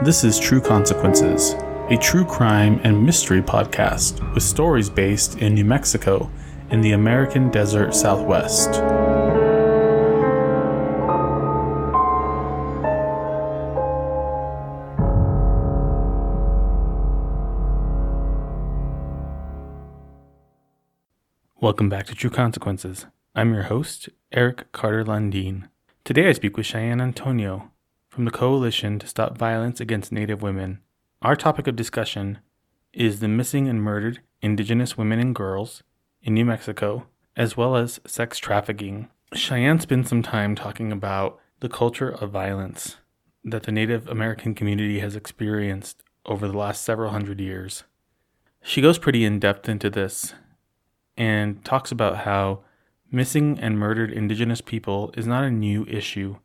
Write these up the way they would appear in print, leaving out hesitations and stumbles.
This is True Consequences, a true crime and mystery podcast with stories based in New Mexico in the American Desert Southwest. Welcome back to True Consequences. I'm your host, Eric Carter-Landin. Today I speak with Cheyenne Antonio from the Coalition to Stop Violence Against Native Women. Our topic of discussion is the missing and murdered Indigenous women and girls in New Mexico, as well as sex trafficking. Cheyenne spent some time talking about the culture of violence that the Native American community has experienced over the last several hundred years. She goes pretty in-depth into this and talks about how missing and murdered Indigenous people is not a new issue.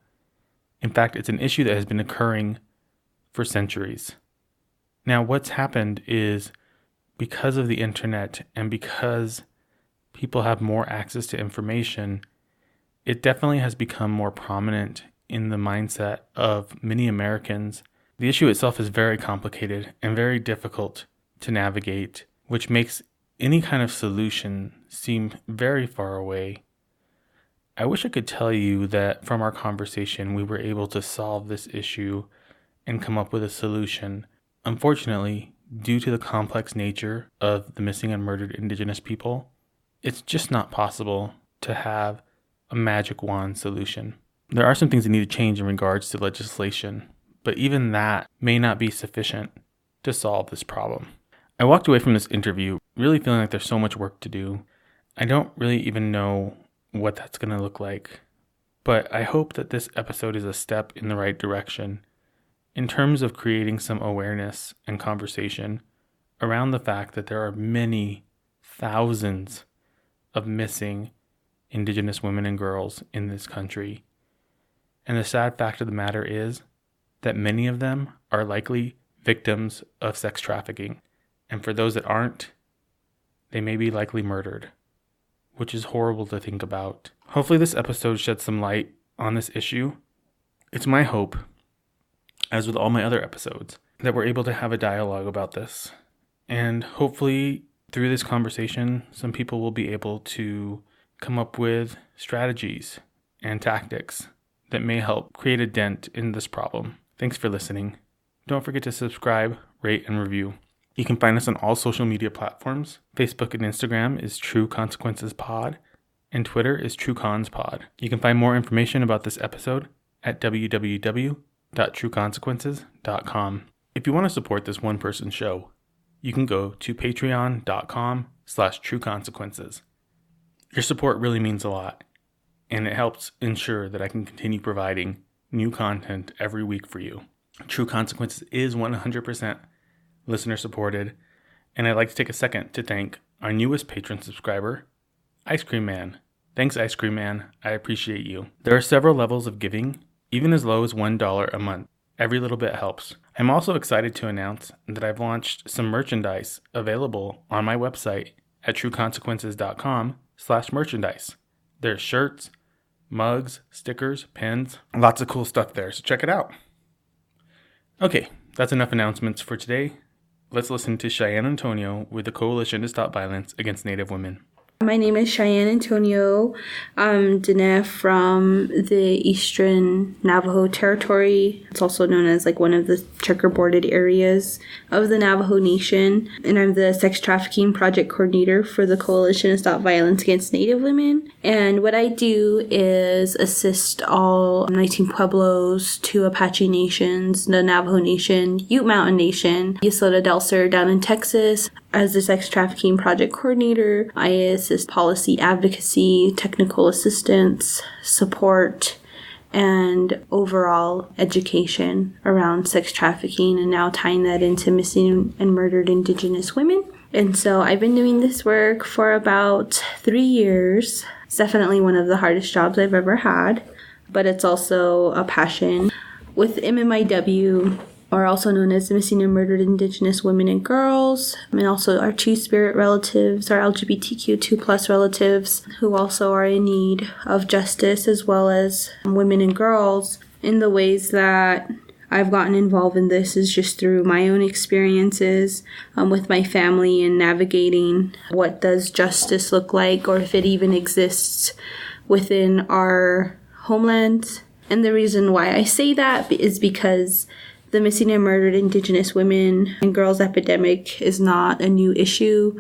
In fact, it's an issue that has been occurring for centuries. Now, what's happened is because of the internet and because people have more access to information, it definitely has become more prominent in the mindset of many Americans. The issue itself is very complicated and very difficult to navigate, which makes any kind of solution seem very far away. I wish I could tell you that from our conversation we were able to solve this issue and come up with a solution. Unfortunately, due to the complex nature of the missing and murdered Indigenous people, it's just not possible to have a magic wand solution. There are some things that need to change in regards to legislation, but even that may not be sufficient to solve this problem. I walked away from this interview really feeling like there's so much work to do. I don't really even know what that's going to look like, but I hope that this episode is a step in the right direction in terms of creating some awareness and conversation around the fact that there are many thousands of missing Indigenous women and girls in this country. And the sad fact of the matter is that many of them are likely victims of sex trafficking. And for those that aren't, they may be likely murdered, which is horrible to think about. Hopefully this episode sheds some light on this issue. It's my hope, as with all my other episodes, that we're able to have a dialogue about this. And hopefully through this conversation, some people will be able to come up with strategies and tactics that may help create a dent in this problem. Thanks for listening. Don't forget to subscribe, rate, and review. You can find us on all social media platforms. Facebook and Instagram is True Consequences Pod, and Twitter is TrueConsPod. You can find more information about this episode at www.trueconsequences.com. If you want to support this one-person show, you can go to patreon.com/trueconsequences. Your support really means a lot, and it helps ensure that I can continue providing new content every week for you. True Consequences is 100% listener supported, and I'd like to take a second to thank our newest patron subscriber, Ice Cream Man. Thanks, Ice Cream Man. I appreciate you. There are several levels of giving, even as low as $1 a month. Every little bit helps. I'm also excited to announce that I've launched some merchandise available on my website at trueconsequences.com/merchandise. There's shirts, mugs, stickers, pins, lots of cool stuff there, so check it out. Okay, that's enough announcements for today. Let's listen to Cheyenne Antonio with the Coalition to Stop Violence Against Native Women. My name is Cheyenne Antonio. I'm Diné from the Eastern Navajo Territory. It's also known as one of the checkerboarded areas of the Navajo Nation. And I'm the sex trafficking project coordinator for the Coalition to Stop Violence Against Native Women. And what I do is assist all 19 Pueblos, 2 Apache nations, the Navajo Nation, Ute Mountain Nation, Ysleta del Sur down in Texas. As the sex trafficking project coordinator, I assist policy advocacy, technical assistance, support, and overall education around sex trafficking, and now tying that into missing and murdered Indigenous women. And so I've been doing this work for about 3 years. It's definitely one of the hardest jobs I've ever had, but it's also a passion. With MMIW, are also known as missing and murdered Indigenous women and girls, and also our Two-Spirit relatives, our LGBTQ2+ relatives, who also are in need of justice, as well as women and girls, in the ways that I've gotten involved in this is just through my own experiences with my family and navigating what does justice look like, or if it even exists within our homelands. And the reason why I say that is because the missing and murdered Indigenous women and girls epidemic is not a new issue.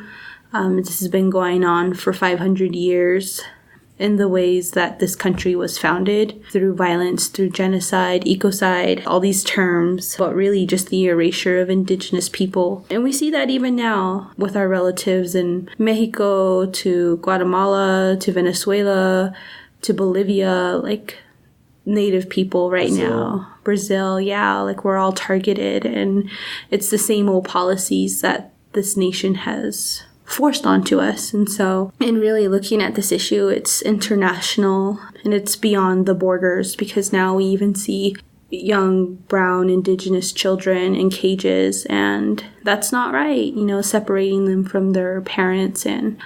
This has been going on for 500 years in the ways that this country was founded, through violence, through genocide, ecocide, all these terms, but really just the erasure of Indigenous people. And we see that even now with our relatives in Mexico, to Guatemala, to Venezuela, to Bolivia, like Native people right now. Brazil, yeah, like we're all targeted, and it's the same old policies that this nation has forced onto us. And so, in really looking at this issue, it's international and it's beyond the borders, because now we even see young brown Indigenous children in cages, and that's not right, separating them from their parents. And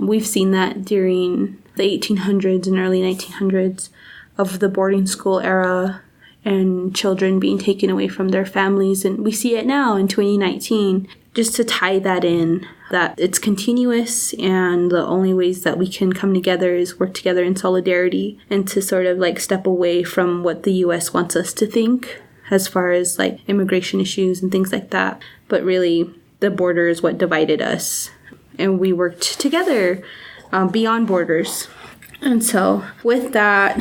we've seen that during the 1800s and early 1900s of the boarding school era, and children being taken away from their families. And we see it now in 2019. Just to tie that in, that it's continuous, and the only ways that we can come together is work together in solidarity, and to sort of like step away from what the U.S. wants us to think as far as like immigration issues and things like that. But really, the border is what divided us, and we worked together beyond borders. And so with that,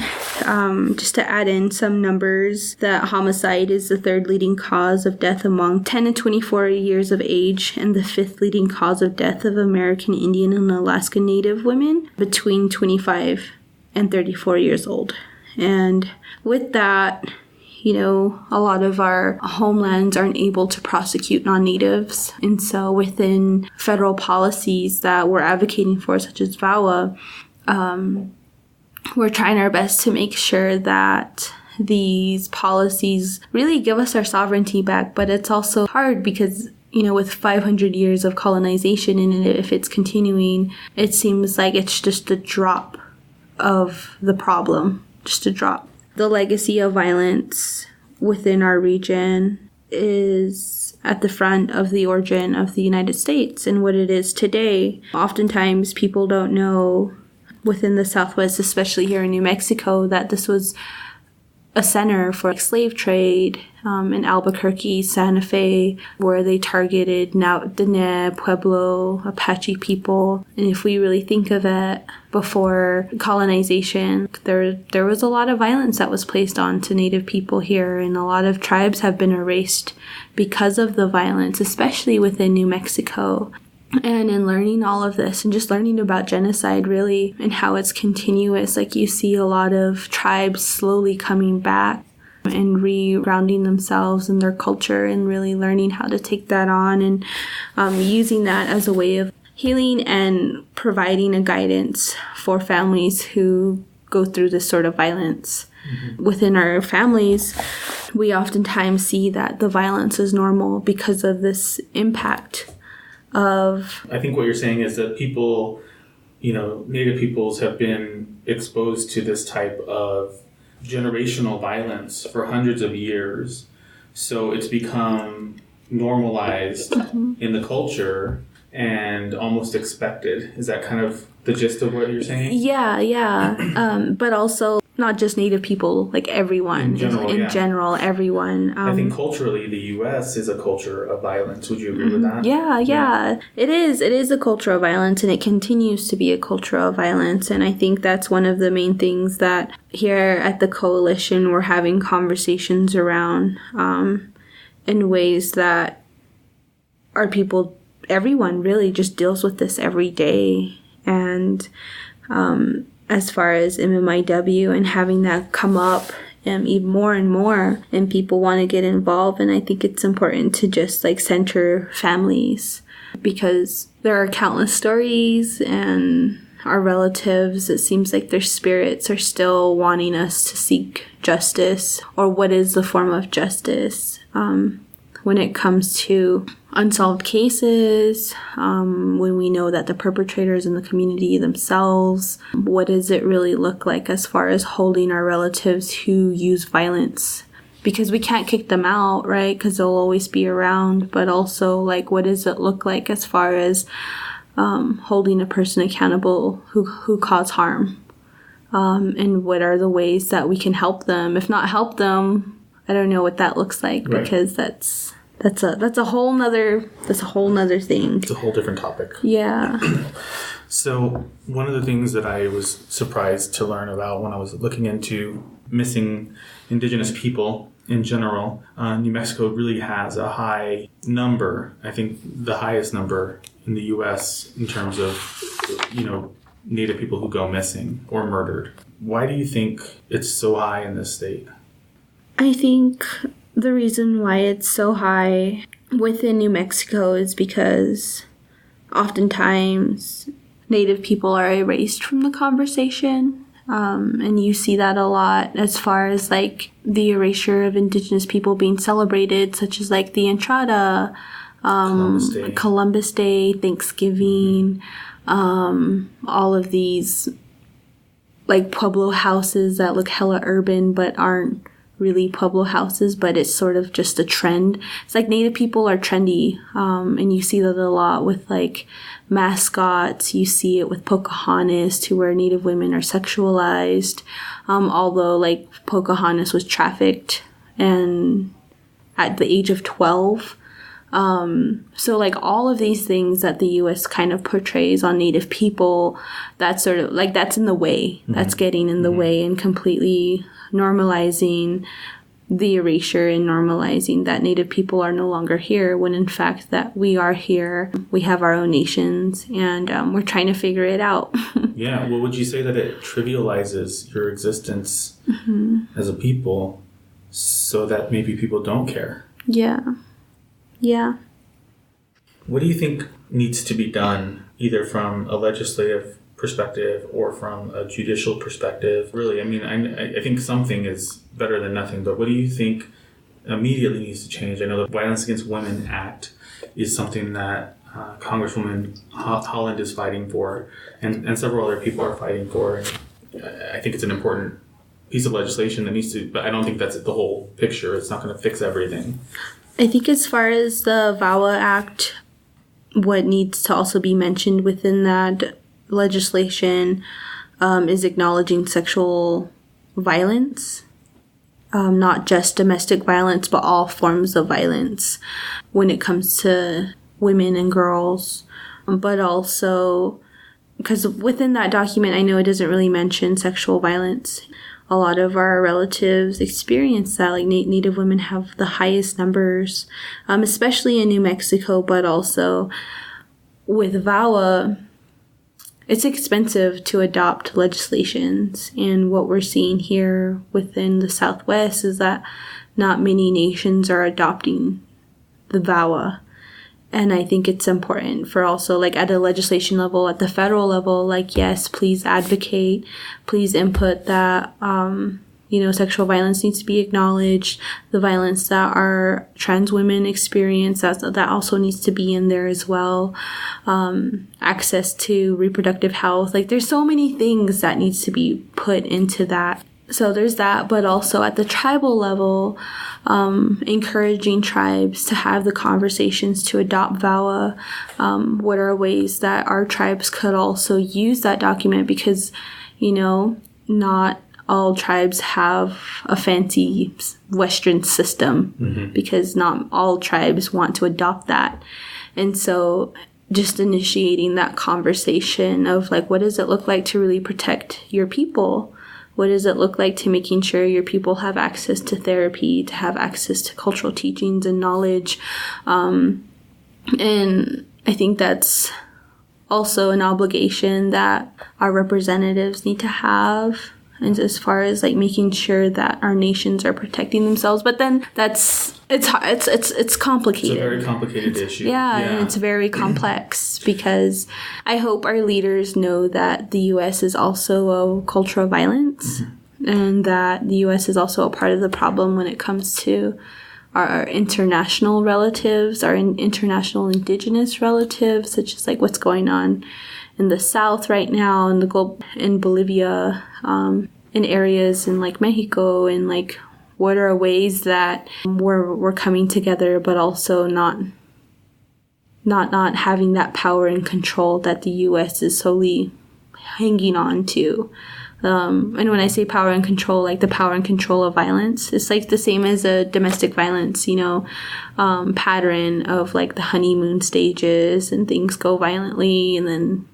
just to add in some numbers, that homicide is the third leading cause of death among 10 and 24 years of age, and the fifth leading cause of death of American Indian and Alaska Native women between 25 and 34 years old. And with that, a lot of our homelands aren't able to prosecute non-natives. And so within federal policies that we're advocating for, such as VAWA, we're trying our best to make sure that these policies really give us our sovereignty back. But it's also hard because, with 500 years of colonization, and if it's continuing, it seems like it's just a drop of the problem, just a drop. The legacy of violence within our region is at the front of the origin of the United States and what it is today. Oftentimes people don't know within the Southwest, especially here in New Mexico, that this was a center for slave trade in Albuquerque, Santa Fe, where they targeted Dene, Pueblo, Apache people. And if we really think of it, before colonization, there was a lot of violence that was placed on to Native people here, and a lot of tribes have been erased because of the violence, especially within New Mexico. And in learning all of this and just learning about genocide really and how it's continuous, like you see a lot of tribes slowly coming back and re-grounding themselves in their culture and really learning how to take that on and using that as a way of healing and providing a guidance for families who go through this sort of violence. Mm-hmm. Within our families, we oftentimes see that the violence is normal because of this impact of... I think what you're saying is that people, Native peoples have been exposed to this type of generational violence for hundreds of years. So it's become normalized mm-hmm. in the culture and almost expected. Is that kind of the gist of what you're saying? Yeah. But also not just Native people, like everyone. In general, everyone. I think culturally the U.S. is a culture of violence. Would you agree with that? Yeah. It is. It is a culture of violence, and it continues to be a culture of violence. And I think that's one of the main things that here at the Coalition we're having conversations around in ways that our people... everyone really just deals with this every day. And as far as MMIW and having that come up even more and more, and people want to get involved, and I think it's important to just center families, because there are countless stories, and our relatives, it seems like their spirits are still wanting us to seek justice, or what is the form of justice when it comes to unsolved cases, when we know that the perpetrators in the community themselves, what does it really look like as far as holding our relatives who use violence because we can't kick them out, right? Because they'll always be around. But also, like, what does it look like as far as holding a person accountable who cause harm? And what are the ways that we can help them? If not help them, I don't know what that looks like, right. Because that's a whole nother thing. It's a whole different topic. Yeah. So one of the things that I was surprised to learn about when I was looking into missing Indigenous people in general, New Mexico really has a high number. I think the highest number in the U.S. in terms of, Native people who go missing or murdered. Why do you think it's so high in this state? I think the reason why it's so high within New Mexico is because oftentimes Native people are erased from the conversation. And you see that a lot as far as like the erasure of Indigenous people being celebrated, such as like the Entrada, Columbus Day, Thanksgiving, all of these like Pueblo houses that look hella urban but aren't really Pueblo houses, but it's sort of just a trend. It's like Native people are trendy, and you see that a lot with like mascots. You see it with Pocahontas, to where Native women are sexualized, although like Pocahontas was trafficked and at the age of 12. So like all of these things that the U.S. kind of portrays on Native people, that's sort of like, that's in the way. Mm-hmm. That's getting in the way and completely normalizing the erasure and normalizing that Native people are no longer here, when in fact that we are here. We have our own nations, and we're trying to figure it out. Yeah. Well, would you say that it trivializes your existence as a people so that maybe people don't care? Yeah. Yeah. What do you think needs to be done, either from a legislative perspective or from a judicial perspective? Really, I mean, I think something is better than nothing, but what do you think immediately needs to change? I know the Violence Against Women Act is something that Congresswoman Holland is fighting for, and several other people are fighting for. And I think it's an important piece of legislation that needs to, but I don't think that's the whole picture. It's not going to fix everything. I think as far as the VAWA Act, what needs to also be mentioned within that legislation is acknowledging sexual violence, not just domestic violence, but all forms of violence when it comes to women and girls. But also, because within that document, I know it doesn't really mention sexual violence. A lot of our relatives experience that. Like Native women have the highest numbers, especially in New Mexico, but also with VAWA, it's expensive to adopt legislations. And what we're seeing here within the Southwest is that not many nations are adopting the VAWA. And I think it's important for also, like, at a legislation level, at the federal level, like, yes, please advocate, please input that, sexual violence needs to be acknowledged. The violence that our trans women experience, that also needs to be in there as well. Access to reproductive health. Like, there's so many things that needs to be put into that. So there's that, but also at the tribal level, encouraging tribes to have the conversations to adopt VAWA. What are ways that our tribes could also use that document? Because, not all tribes have a fancy Western system, because not all tribes want to adopt that. And so just initiating that conversation of, like, what does it look like to really protect your people? What does it look like to making sure your people have access to therapy, to have access to cultural teachings and knowledge? And I think that's also an obligation that our representatives need to have, and as far as like making sure that our nations are protecting themselves. But then it's complicated. It's a very complicated issue. Yeah, and it's very complex, because I hope our leaders know that the U.S. is also a culture of violence, and that the U.S. is also a part of the problem when it comes to our international relatives, our international Indigenous relatives, such as like what's going on in the South right now, in Bolivia, in areas in like Mexico and like What are ways that we're coming together, but also not having that power and control that the U.S. is solely hanging on to. And when I say power and control, like the power and control of violence, it's like the same as a domestic violence, pattern of like the honeymoon stages, and things go violently and then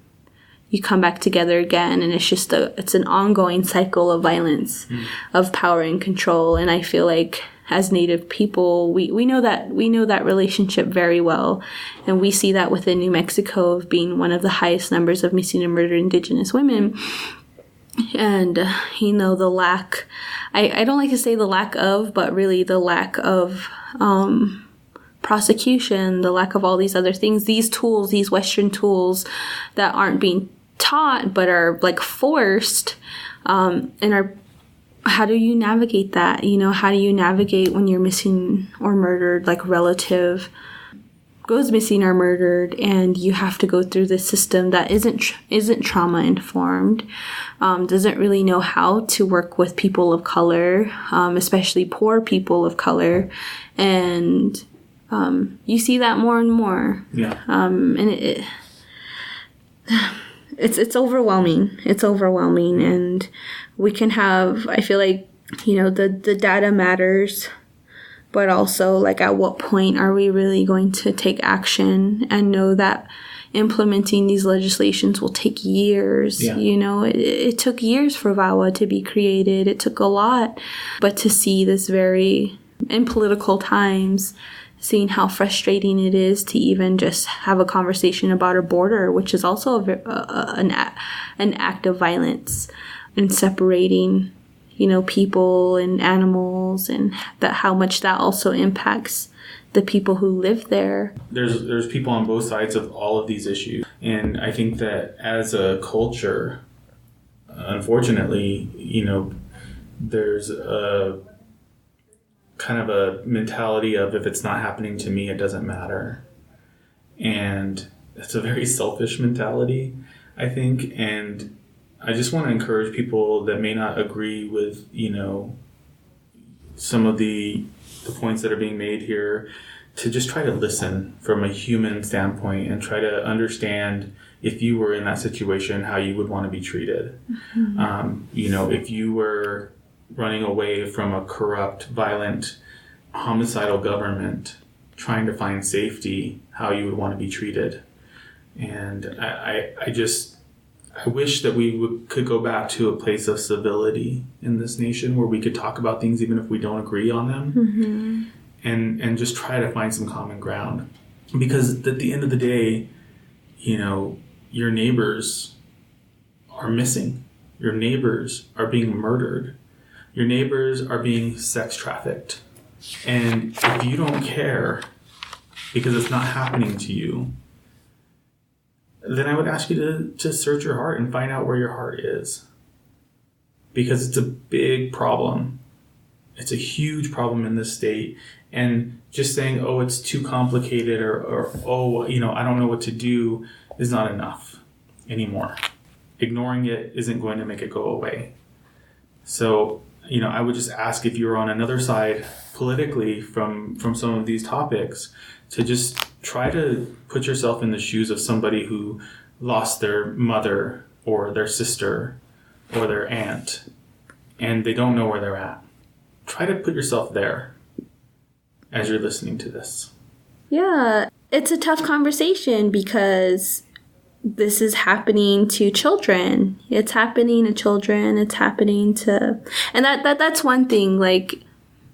you come back together again, and it's an ongoing cycle of violence, of power and control. And I feel like as Native people, we know that relationship very well, and we see that within New Mexico of being one of the highest numbers of missing and murdered Indigenous women. And the lack, I don't like to say the lack of, but really the lack of prosecution, the lack of all these other things, these tools, these Western tools that aren't being taught but are like forced, and are, how do you navigate that? How do you navigate when you're missing or murdered, like relative goes missing or murdered, and you have to go through this system that isn't trauma informed, doesn't really know how to work with people of color, especially poor people of color, and you see that more and more. Yeah. And it's overwhelming. It's overwhelming, and we can have, I feel like, the data matters, but also like at what point are we really going to take action and know that implementing these legislations will take years. Yeah. It took years for VAWA to be created. It took a lot, but to see this very, in political times, seeing how frustrating it is to even just have a conversation about a border, which is also an act of violence, and separating, people and animals, and that how much that also impacts the people who live there. There's people on both sides of all of these issues, and I think that as a culture, unfortunately, there's a kind of a mentality of, if it's not happening to me, it doesn't matter. And it's a very selfish mentality, I think. And I just want to encourage people that may not agree with, some of the points that are being made here, to just try to listen from a human standpoint and try to understand, if you were in that situation, how you would want to be treated. Mm-hmm. If you were running away from a corrupt, violent, homicidal government, trying to find safety, how you would want to be treated. And I wish that we could go back to a place of civility in this nation, where we could talk about things even if we don't agree on them, mm-hmm. and just try to find some common ground. Because at the end of the day, your neighbors are missing. Your neighbors are being murdered. Your neighbors are being sex trafficked. And if you don't care because it's not happening to you, then I would ask you to search your heart and find out where your heart is. Because it's a big problem. It's a huge problem in this state. And just saying, oh, it's too complicated, or oh, I don't know what to do, is not enough anymore. Ignoring it isn't going to make it go away. So, I would just ask, if you're on another side politically from some of these topics, to just try to put yourself in the shoes of somebody who lost their mother or their sister or their aunt, and they don't know where they're at. Try to put yourself there as you're listening to this. Yeah, it's a tough conversation, because this is happening to children. It's happening to children. It's happening to, and that's one thing. Like,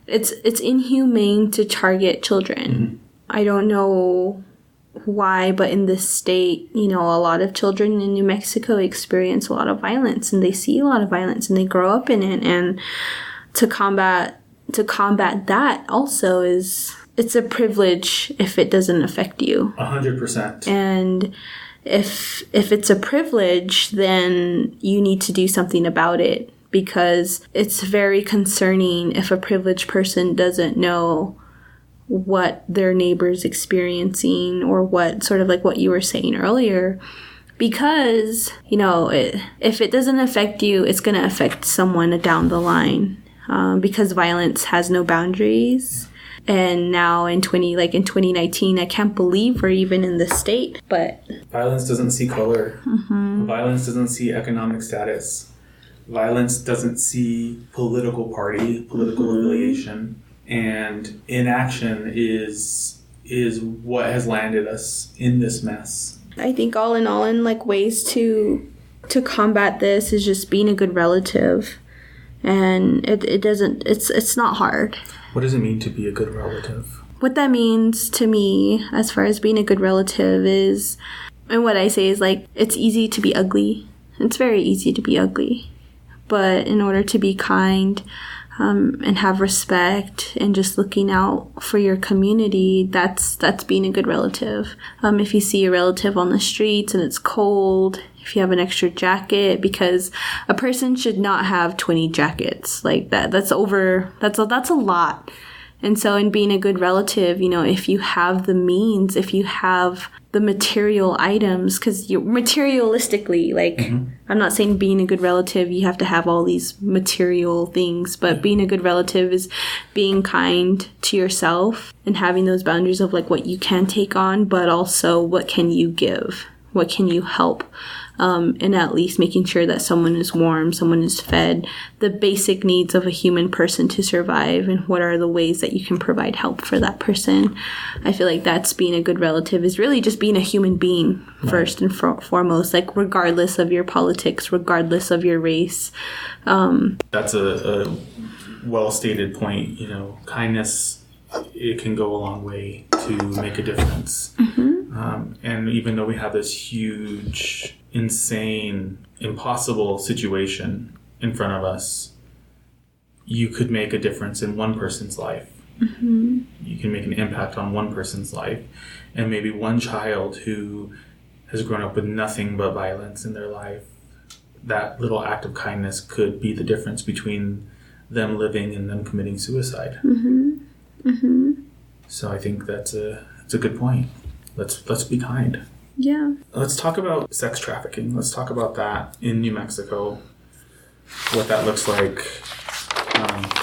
it's inhumane to target children. Mm-hmm. I don't know why, but in this state, a lot of children in New Mexico experience a lot of violence, and they see a lot of violence, and they grow up in it. And to combat that also it's a privilege if it doesn't affect you. 100%. And if it's a privilege, then you need to do something about it, because it's very concerning if a privileged person doesn't know what their neighbor's experiencing, or what sort of like what you were saying earlier. Because, if it doesn't affect you, it's going to affect someone down the line. because violence has no boundaries. And now in 2019, I can't believe we're even in this state. But violence doesn't see color. Violence doesn't see economic status. Violence doesn't see political party, political affiliation. And inaction is what has landed us in this mess. I think all in ways to combat this is just being a good relative. And it's not hard. What does it mean to be a good relative? What that means to me, as far as being a good relative, is, and what I say is, like, it's easy to be ugly. It's very easy to be ugly. But in order to be kind, and have respect and just looking out for your community, that's being a good relative. If you see a relative on the streets and it's cold, if you have an extra jacket, because a person should not have 20 jackets like that. That's a lot. And so in being a good relative, if you have the means, if you have the material items, because you materialistically, I'm not saying being a good relative, you have to have all these material things, but being a good relative is being kind to yourself and having those boundaries of like what you can take on, but also what can you give? What can you help? And at least making sure that someone is warm, someone is fed, the basic needs of a human person to survive, and what are the ways that you can provide help for that person. I feel like that's being a good relative, is really just being a human being first and foremost, like regardless of your politics, regardless of your race. That's a well-stated point. Kindness, it can go a long way to make a difference. And even though we have this huge, insane, impossible situation in front of us, you could make a difference in one person's life. You can make an impact on one person's life. And maybe one child who has grown up with nothing but violence in their life, that little act of kindness could be the difference between them living and them committing suicide. So I think it's a good point. Let's be kind. Yeah. Let's talk about sex trafficking. Let's talk about that in New Mexico. What that looks like,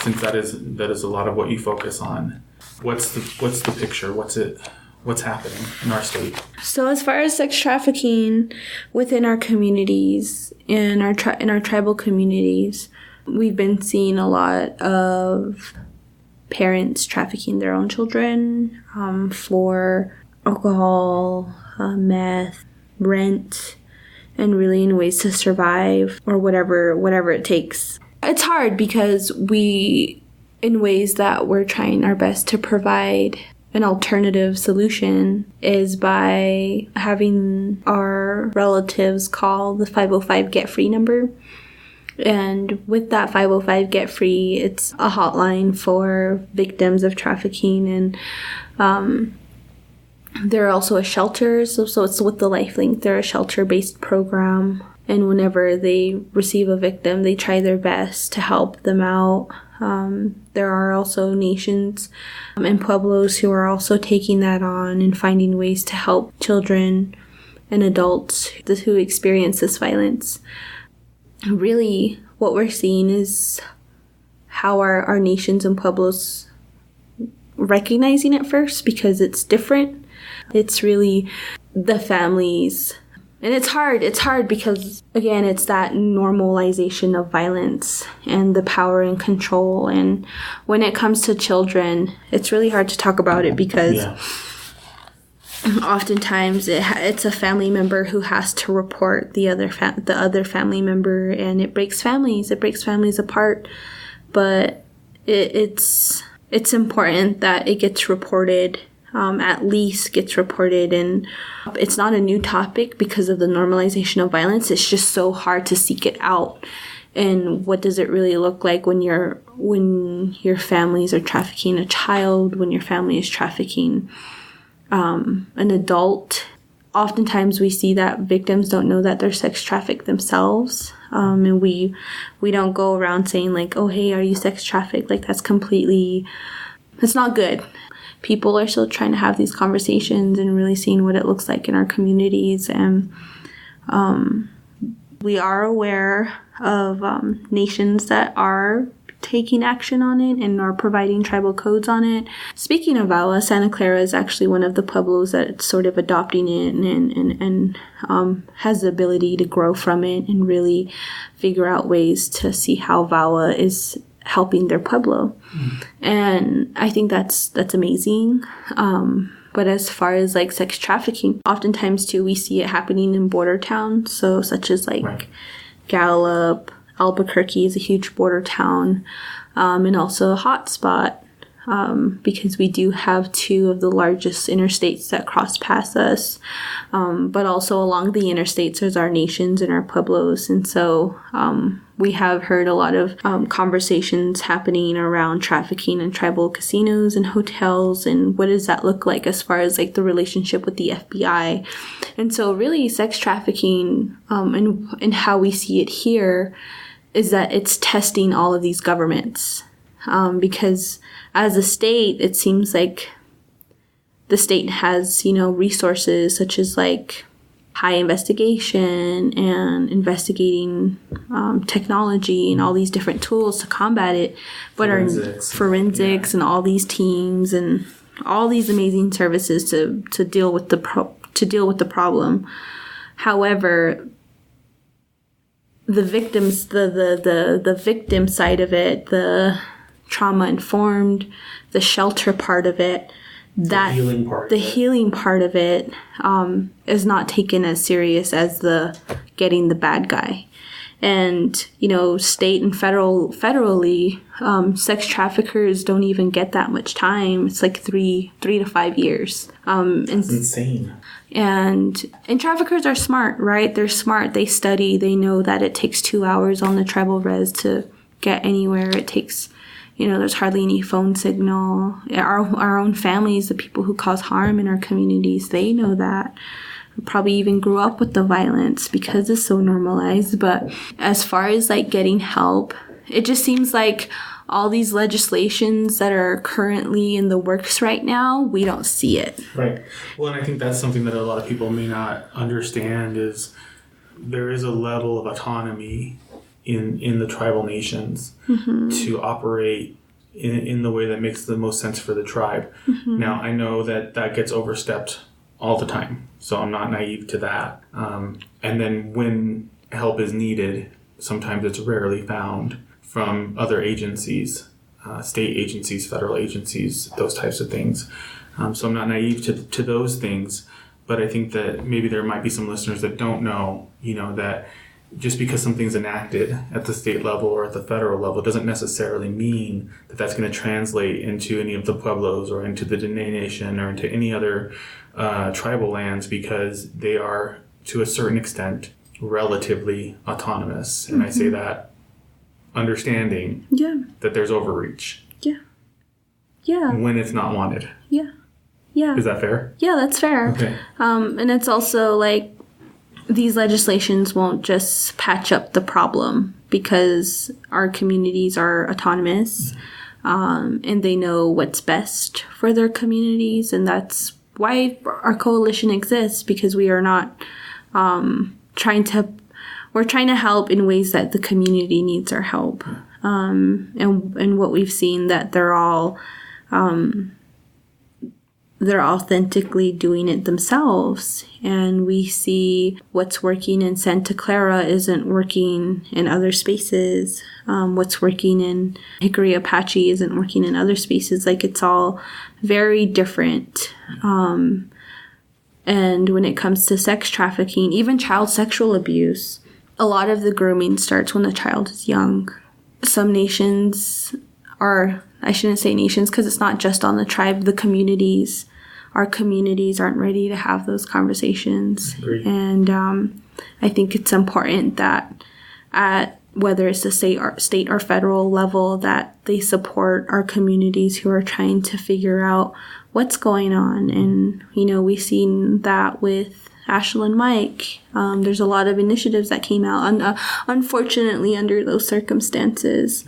since that is a lot of what you focus on. What's the picture? What's happening in our state? So as far as sex trafficking within our communities, in our tribal communities, we've been seeing a lot of parents trafficking their own children for alcohol, meth, rent, and really in ways to survive, or whatever it takes. It's hard because in ways that we're trying our best to provide an alternative solution is by having our relatives call the 505 Get Free number. And with that 505 Get Free, it's a hotline for victims of trafficking, and they're also a shelter, so it's with the Lifelink. They're a shelter-based program, and whenever they receive a victim, they try their best to help them out. There are also nations and pueblos who are also taking that on and finding ways to help children and adults who experience this violence. Really, what we're seeing is how our nations and pueblos recognizing it first, because it's different. It's really the families. And it's hard because, again, it's that normalization of violence and the power and control. And when it comes to children, it's really hard to talk about it because oftentimes it's a family member who has to report the other family member, and it breaks families apart. But it's important that it gets reported. At least gets reported, and it's not a new topic because of the normalization of violence. It's just so hard to seek it out. And what does it really look like when your families are trafficking a child, when your family is trafficking an adult? Oftentimes we see that victims don't know that they're sex trafficked themselves, and we don't go around saying like, oh hey, are you sex trafficked? Like that's not good. People are still trying to have these conversations and really seeing what it looks like in our communities. And we are aware of nations that are taking action on it and are providing tribal codes on it. Speaking of VAWA, Santa Clara is actually one of the pueblos that's sort of adopting it and has the ability to grow from it and really figure out ways to see how VAWA is helping their pueblo. And I think that's amazing. But as far as like sex trafficking, oftentimes too, we see it happening in border towns. So such as like Gallup, Albuquerque is a huge border town, and also a hotspot, because we do have two of the largest interstates that cross past us. But also along the interstates, there's our nations and our pueblos. And so we have heard a lot of conversations happening around trafficking in tribal casinos and hotels, and what does that look like as far as like the relationship with the FBI. And so really sex trafficking and how we see it here is that it's testing all of these governments, because as a state, it seems like the state has, resources such as like high investigation and investigating technology and all these different tools to combat it, but forensics and all these teams and all these amazing services to deal with the problem. However, the victims, the victim side of it, the trauma informed, the shelter part of it, the healing part of it is not taken as serious as the getting the bad guy. And state and federally, sex traffickers don't even get that much time. It's like 3 to 5 years. That's insane. And traffickers are smart, right? They're smart. They study. They know that it takes 2 hours on the tribal res to get anywhere. It takes, there's hardly any phone signal. Our own families, the people who cause harm in our communities, they know that. Probably even grew up with the violence because it's so normalized. But as far as like getting help, it just seems like all these legislations that are currently in the works right now, we don't see it. Right. Well, and I think that's something that a lot of people may not understand is there is a level of autonomy in the tribal nations to operate in the way that makes the most sense for the tribe. Now, I know that gets overstepped all the time, so I'm not naive to that. And then when help is needed, sometimes it's rarely found from other agencies, state agencies, federal agencies, those types of things. So I'm not naive to those things, but I think that maybe there might be some listeners that don't know, that just because something's enacted at the state level or at the federal level doesn't necessarily mean that that's going to translate into any of the pueblos or into the Dene Nation or into any other tribal lands, because they are, to a certain extent, relatively autonomous. And I say that understanding that there's overreach. Yeah. When it's not wanted. Yeah. Is that fair? Yeah, that's fair. Okay. And it's also like these legislations won't just patch up the problem, because our communities are autonomous, and they know what's best for their communities. And that's why our coalition exists, because we are not we're trying to help in ways that the community needs our help. And what we've seen, that they're authentically doing it themselves. And we see what's working in Santa Clara isn't working in other spaces. What's working in Hickory Apache isn't working in other spaces. Like, it's all very different. And when it comes to sex trafficking, even child sexual abuse, a lot of the grooming starts when the child is young. Some nations I shouldn't say nations, because it's not just on the tribe, the communities. Our communities aren't ready to have those conversations. And I think it's important that at whether it's the state or federal level, that they support our communities who are trying to figure out what's going on. And, we've seen that with Ashland Mike. There's a lot of initiatives that came out, unfortunately, under those circumstances.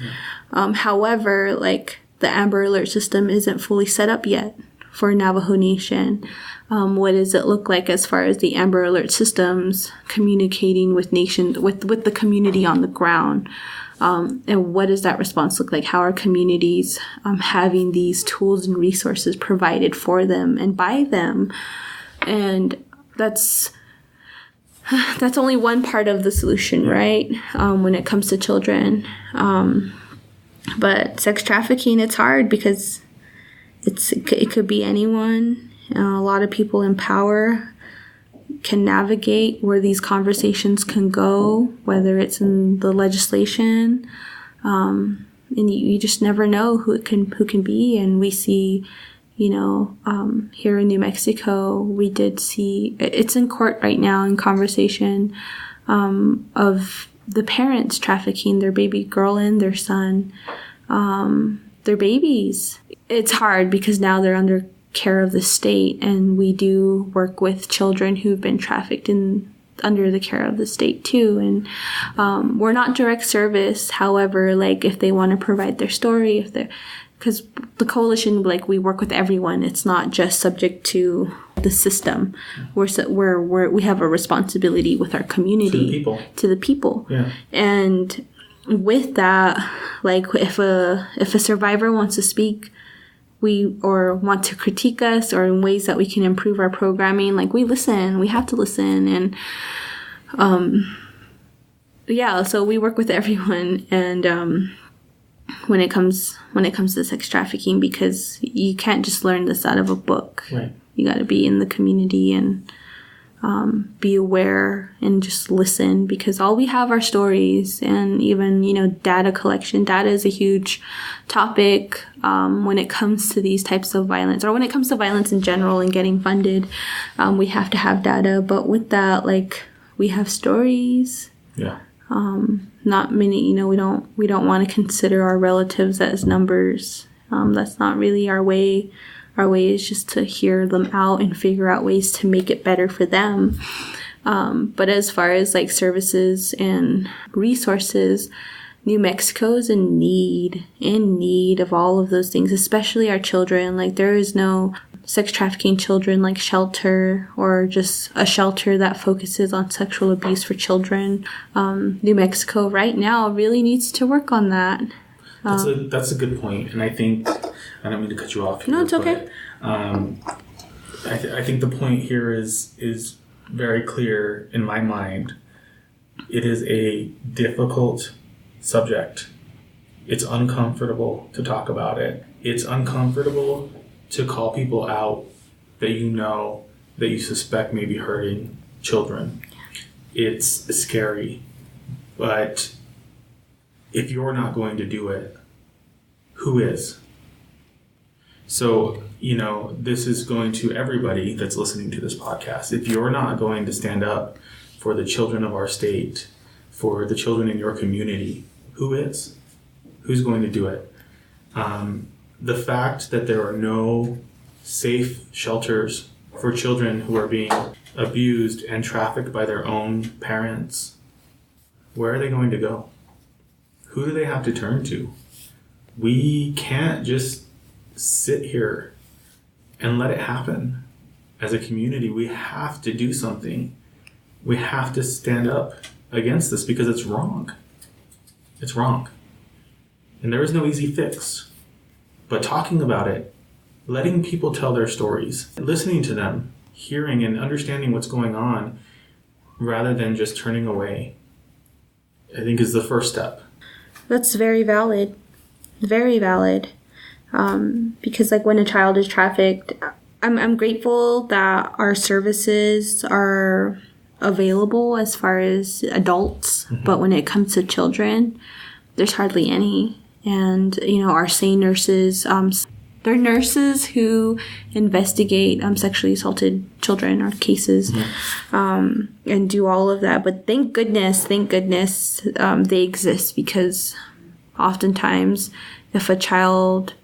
However, like, the Amber Alert system isn't fully set up yet for Navajo Nation? What does it look like as far as the Amber Alert systems communicating with with the community on the ground? And what does that response look like? How are communities having these tools and resources provided for them and by them? And that's only one part of the solution, right? When it comes to children. But sex trafficking, it's hard because it could be anyone. A lot of people in power can navigate where these conversations can go, whether it's in the legislation. And you just never know who can be. And we see, here in New Mexico, we did see, it's in court right now in conversation of the parents trafficking their baby girl and their son, their babies. It's hard because now they're under care of the state, and we do work with children who've been trafficked under the care of the state too. And we're not direct service. However, like if they want to provide their story, because the coalition, like we work with everyone. It's not just subject to the system. We have a responsibility with our community, to the people. Yeah. And with that, like if a survivor wants to speak, or want to critique us, or in ways that we can improve our programming, like we listen. We have to listen. And so we work with everyone. And when it comes to sex trafficking, because you can't just learn this out of a book. Right. You got to be in the community and be aware and just listen, because all we have are stories. And even data collection. Data is a huge topic when it comes to these types of violence, or when it comes to violence in general and getting funded. We have to have data, but with that, like we have stories. Yeah. Not many, we don't want to consider our relatives as numbers. That's not really our way. Our way is just to hear them out and figure out ways to make it better for them. But as far as like services and resources, New Mexico is in need of all of those things, especially our children. Like there is no sex trafficking children like shelter, or just a shelter that focuses on sexual abuse for children. New Mexico right now really needs to work on that. That's a good point. And I think, I don't mean to cut you off here. No, it's okay. I think the point here is very clear in my mind. It is a difficult subject. It's uncomfortable to talk about it. It's uncomfortable to call people out that that you suspect may be hurting children. It's scary. But if you're not going to do it, who is? So, this is going to everybody that's listening to this podcast. If you're not going to stand up for the children of our state, for the children in your community, who is? Who's going to do it? The fact that there are no safe shelters for children who are being abused and trafficked by their own parents, where are they going to go? Who do they have to turn to? We can't just sit here and let it happen. As a community, we have to do something. We have to stand up against this because it's wrong. It's wrong. And there is no easy fix. But talking about it, letting people tell their stories, listening to them, hearing and understanding what's going on, rather than just turning away, I think is the first step. That's very valid. Very valid. Because like when a child is trafficked, I'm grateful that our services are available as far as adults, mm-hmm. but when it comes to children, there's hardly any. And, our SANE nurses, they're nurses who investigate sexually assaulted children or cases, mm-hmm. And do all of that. But thank goodness, they exist, because oftentimes if a child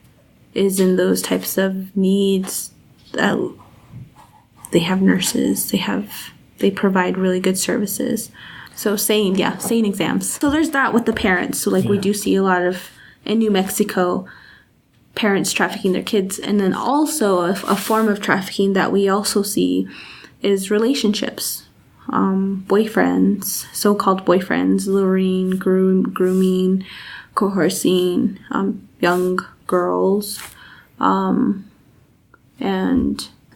is in those types of needs, they have nurses, they provide really good services. So SANE exams. So there's that with the parents. So we do see a lot of, in New Mexico, parents trafficking their kids. And then also a form of trafficking that we also see is relationships. Boyfriends, so-called boyfriends, luring, grooming, coercing young girls. And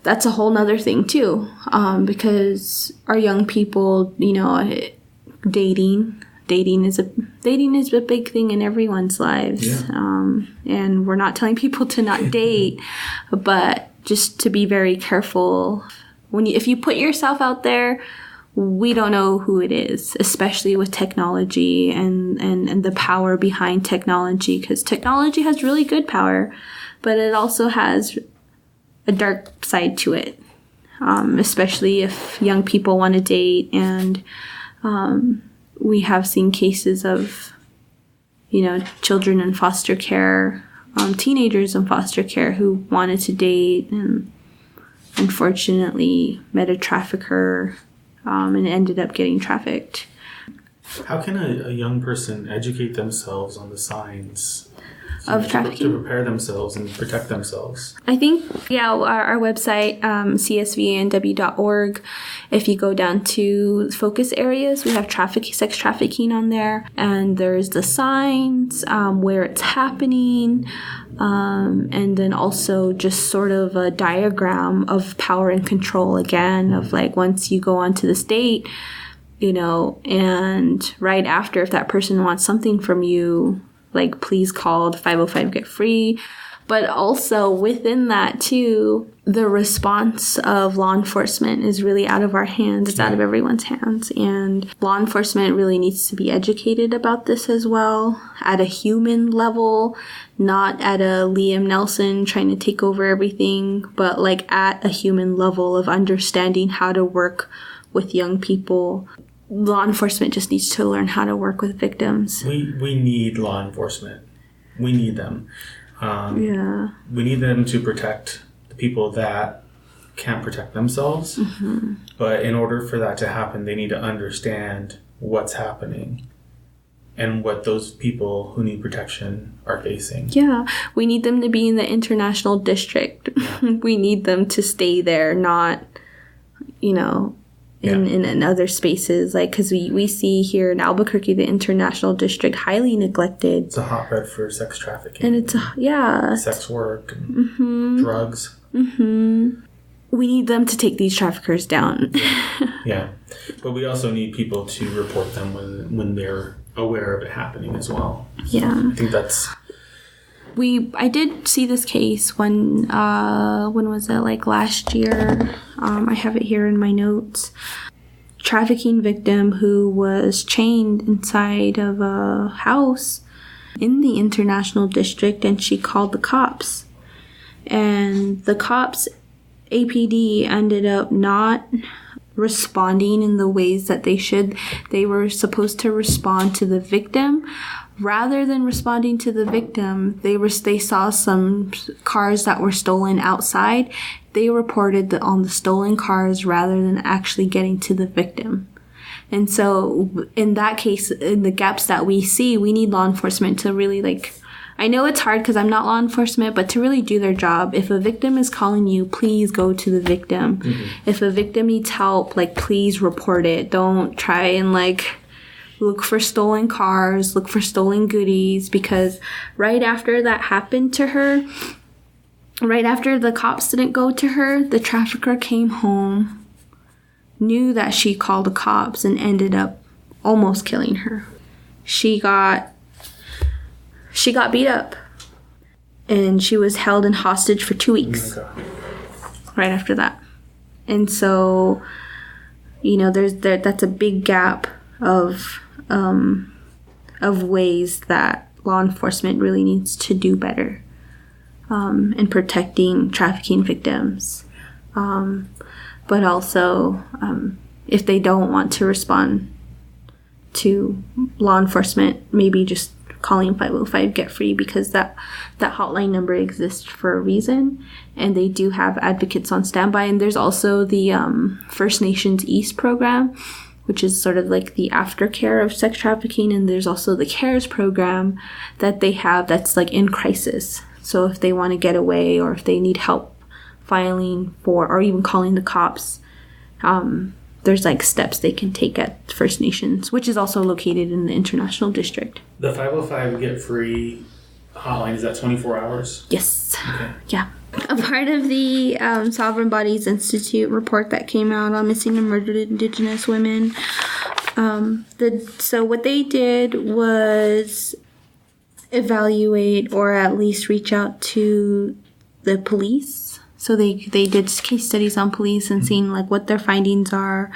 that's a whole nother thing too, because our young people, dating is a big thing in everyone's lives. Yeah. And we're not telling people to not date, but just to be very careful. If you put yourself out there, we don't know who it is, especially with technology and the power behind technology, because technology has really good power, but it also has a dark side to it, especially if young people want to date. And we have seen cases of, children in foster care, teenagers in foster care who wanted to date and unfortunately met a trafficker and ended up getting trafficked. How can a young person educate themselves on the signs of trafficking? To prepare themselves and protect themselves? I think, our website, csvanw.org, if you go down to focus areas, we have sex trafficking on there. And there's the signs, where it's happening, and then also just sort of a diagram of power and control again, of like once you go onto this date, and right after, if that person wants something from you, like please call 505 get free. But also within that too, the response of law enforcement is really out of our hands. It's out of everyone's hands. And law enforcement really needs to be educated about this as well at a human level, not at a Liam Nelson trying to take over everything, but like at a human level of understanding how to work with young people. Law enforcement just needs to learn how to work with victims. We need law enforcement. We need them. We need them to protect the people that can't protect themselves. Mm-hmm. But in order for that to happen, they need to understand what's happening and what those people who need protection are facing. Yeah, we need them to be in the international district. Yeah. We need them to stay there, not, in other spaces, like, because we see here in Albuquerque, the international district, highly neglected. It's a hotbed for sex trafficking. And it's, sex work and drugs. Mm-hmm. We need them to take these traffickers down. Yeah. But we also need people to report them when they're aware of it happening as well. Yeah. So I think that's... I did see this case when was it, like last year? I have it here in my notes. Trafficking victim who was chained inside of a house in the international district, and she called the cops. And the cops, APD, ended up not responding in the ways that they should. They were supposed to respond to the victim. Rather than responding to the victim, they saw some cars that were stolen outside. They reported on the stolen cars rather than actually getting to the victim. And so in that case, in the gaps that we see, we need law enforcement to really I know it's hard because I'm not law enforcement, but to really do their job. If a victim is calling you, please go to the victim. Mm-hmm. If a victim needs help, please report it. Don't try and look for stolen cars, look for stolen goodies, because right after that happened to her, right after the cops didn't go to her, the trafficker came home, knew that she called the cops, and ended up almost killing her. She got beat up, and she was held in hostage for 2 weeks. Oh my God. Right after that. And so, that's a big gap of ways that law enforcement really needs to do better in protecting trafficking victims. But also, if they don't want to respond to law enforcement, maybe just calling 505 get free, because that hotline number exists for a reason, and they do have advocates on standby. And there's also the First Nations East program, which is sort of like the aftercare of sex trafficking. And there's also the CARES program that they have that's in crisis. So if they want to get away or if they need help filing for or even calling the cops, there's like steps they can take at First Nations, which is also located in the International District. The 505 Get Free hotline, is that 24 hours? Yes. Okay. Yeah. A part of the Sovereign Bodies Institute report that came out on missing and murdered Indigenous women. So what they did was evaluate or at least reach out to the police. So they did case studies on police and seeing like what their findings are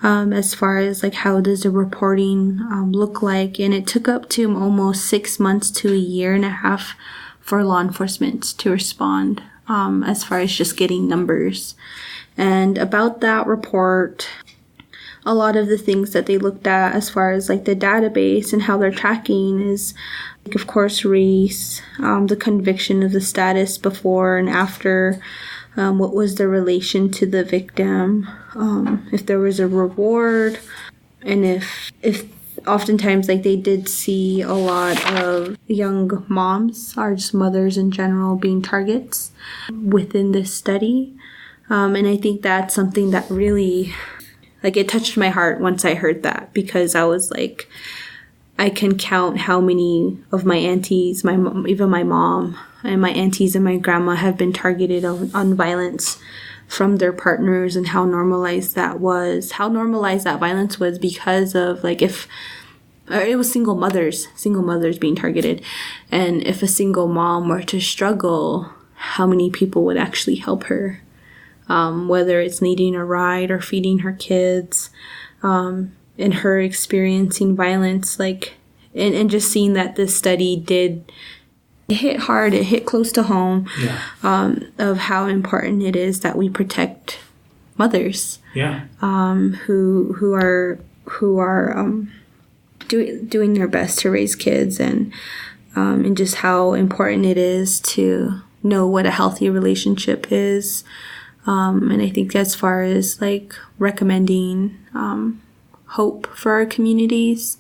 as far as like how does the reporting look like. And it took up to almost 6 months to a year and a half for law enforcement to respond as far as just getting numbers. And about that report, a lot of the things that they looked at as far as like the database and how they're tracking is, like, of course, race, the conviction of the status before and after, what was the relation to the victim, if there was a reward, and if oftentimes like they did see a lot of young moms or just mothers in general being targets within this study. And I think that's something that really, like, it touched my heart once I heard that, because I was like, I can count how many of my aunties, even my mom, and my aunties and my grandma have been targeted on violence from their partners, and how normalized that violence was because of, like, if it was single mothers being targeted. And if a single mom were to struggle, how many people would actually help her? Whether it's needing a ride or feeding her kids, and her experiencing violence, like, and just seeing that this study it hit hard, it hit close to home, of how important it is that we protect mothers, who are doing their best to raise kids, and just how important it is to know what a healthy relationship is. And I think as far as like recommending hope for our communities,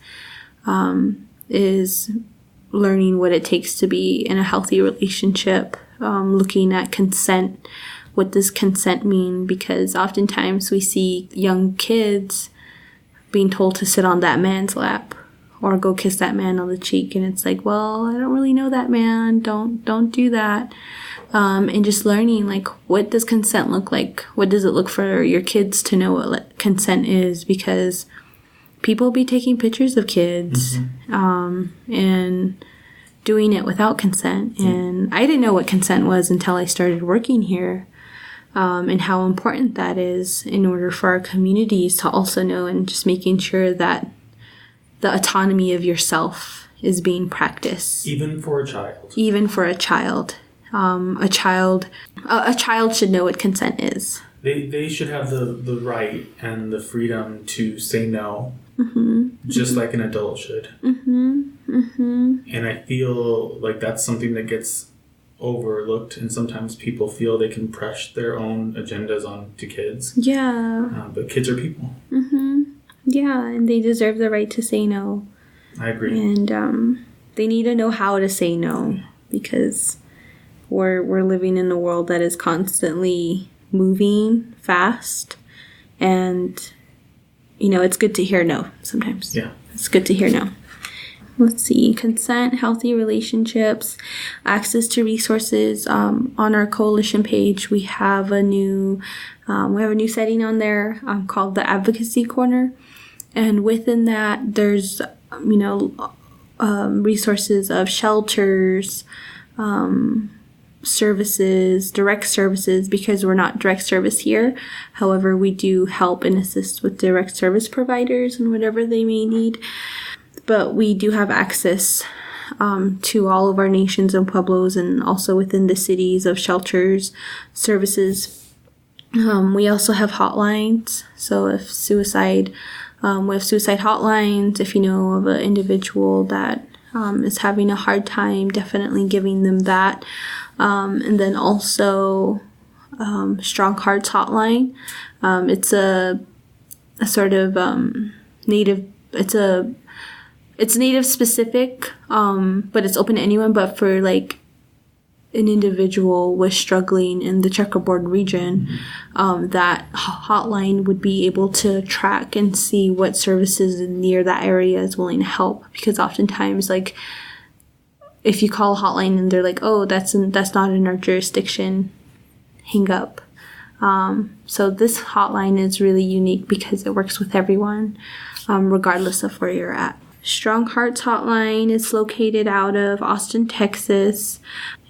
is learning what it takes to be in a healthy relationship, looking at consent. What does consent mean? Because oftentimes we see young kids being told to sit on that man's lap or go kiss that man on the cheek, and it's like, well, I don't really know that man, don't do that. And just learning, like, what does consent look like? What does it look for your kids to know what consent is? Because people be taking pictures of kids, and doing it without consent. And I didn't know what consent was until I started working here, and how important that is in order for our communities to also know, and just making sure that the autonomy of yourself is being practiced. Even for a child. A child should know what consent is. They should have the right and the freedom to say no, just like an adult should. And I feel like that's something that gets overlooked, and sometimes people feel they can press their own agendas onto kids. Yeah. But kids are people. Yeah, and they deserve the right to say no. I agree. And they need to know how to say no, because we're living in a world that is constantly moving fast, and it's good to hear no sometimes. Yeah, it's good to hear no. Let's see. Consent, healthy relationships, access to resources. On our coalition page, we have a new setting on there called the Advocacy Corner, and within that, there's resources of shelters, services, direct services, because we're not direct service here. However, we do help and assist with direct service providers and whatever they may need. But we do have access to all of our nations and pueblos, and also within the cities, of shelters, services. We also have hotlines. So if suicide, we have suicide hotlines. If you know of an individual that is having a hard time, definitely giving them that. And then also Strong Hearts Hotline. It's a sort of native. It's native specific, but it's open to anyone. But for an individual was struggling in the checkerboard region, that hotline would be able to track and see what services near that area is willing to help. Because oftentimes, like, if you call a hotline and they're like, oh, that's not in our jurisdiction, hang up. So this hotline is really unique because it works with everyone, regardless of where you're at. Strong Hearts Hotline is located out of Austin, Texas.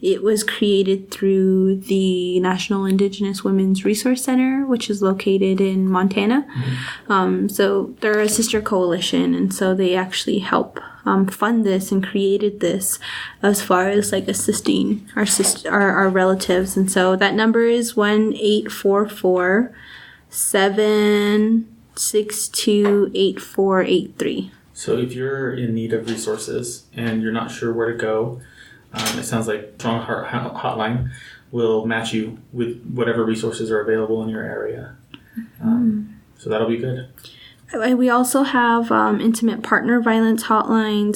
It was created through the National Indigenous Women's Resource Center, which is located in Montana. So they're a sister coalition, and so they actually help fund this and created this as far as like assisting our relatives. And so that number is 1-844-762-8483. So if you're in need of resources and you're not sure where to go, it sounds like Strong Heart Hotline will match you with whatever resources are available in your area. So that'll be good. We also have Intimate Partner Violence Hotline,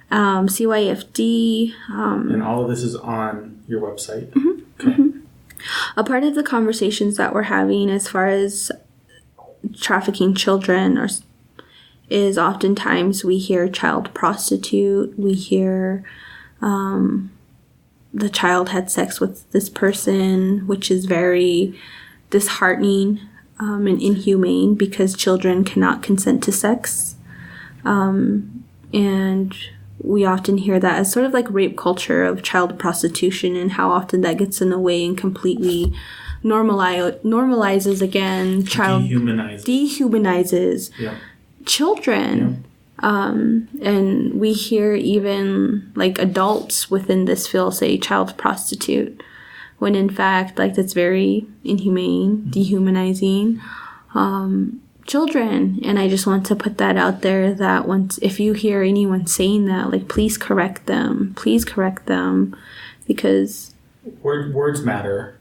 CYFD. And all of this is on your website? Mm-hmm. Okay. Mm-hmm. A part of the conversations that we're having as far as trafficking children is oftentimes we hear child prostitute, we hear the child had sex with this person, which is very disheartening and inhumane because children cannot consent to sex. And we often hear that as sort of like rape culture of child prostitution and how often that gets in the way and completely normalizes again dehumanizes children. And we hear even like adults within this field say child prostitute, when in fact like that's very inhumane, dehumanizing children. And I just want to put that out there that if you hear anyone saying that, like, please correct them, because words matter.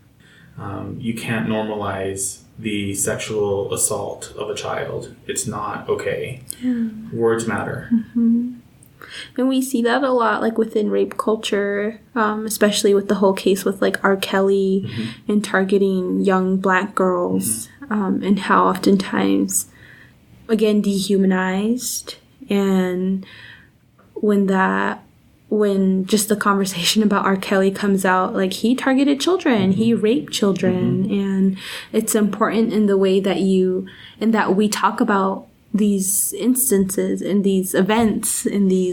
You can't normalize the sexual assault of a child. It's not okay. Words matter. Mm-hmm. And we see that a lot, like, within rape culture, especially with the whole case with, like, R. Kelly and targeting young Black girls, and how oftentimes, again, dehumanized. And when just the conversation about R. Kelly comes out, like, he targeted children, he raped children, and it's important in the way that we talk about these instances and these events in the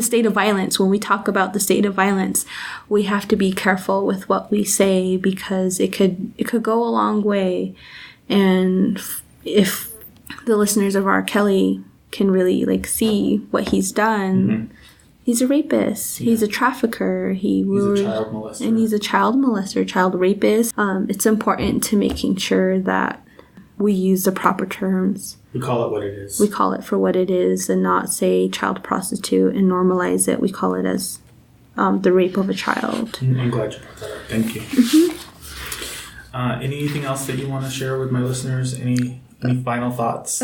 state of violence. When we talk about the state of violence, we have to be careful with what we say because it could go a long way. And if the listeners of R. Kelly can really like see what he's done, he's a rapist. Yeah. He's a trafficker. He's a child molester. And he's a child molester, child rapist. It's important to making sure that we use the proper terms. We call it what it is. We call it for what it is and not say child prostitute and normalize it. We call it as the rape of a child. I'm glad you brought that up. Thank you. Anything else that you want to share with my listeners? Any final thoughts?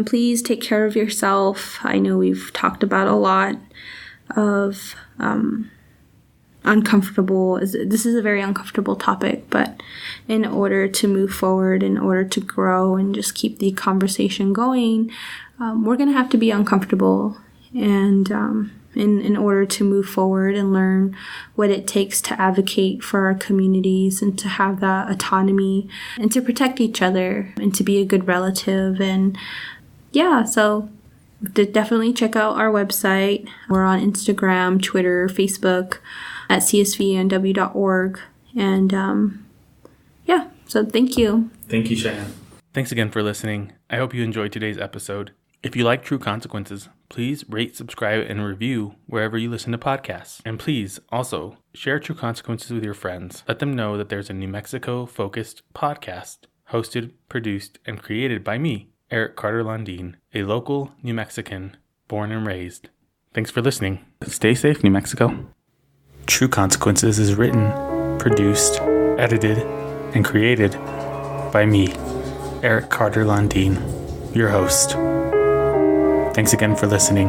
Please take care of yourself. I know we've talked about a lot of this is a very uncomfortable topic, but in order to move forward, in order to grow and just keep the conversation going, we're going to have to be uncomfortable. And in order to move forward and learn what it takes to advocate for our communities and to have that autonomy and to protect each other and to be a good relative. And so definitely check out our website. We're on Instagram, Twitter, Facebook at csvanw.org. And so thank you. Thank you, Cheyenne. Thanks again for listening. I hope you enjoyed today's episode. If you like True Consequences, please rate, subscribe, and review wherever you listen to podcasts. And please also share True Consequences with your friends. Let them know that there's a New Mexico-focused podcast hosted, produced, and created by me, Eric Carter-Landin, a local New Mexican born and raised. Thanks for listening. Stay safe, New Mexico. True Consequences is written, produced, edited, and created by me, Eric Carter-Landin, your host. Thanks again for listening.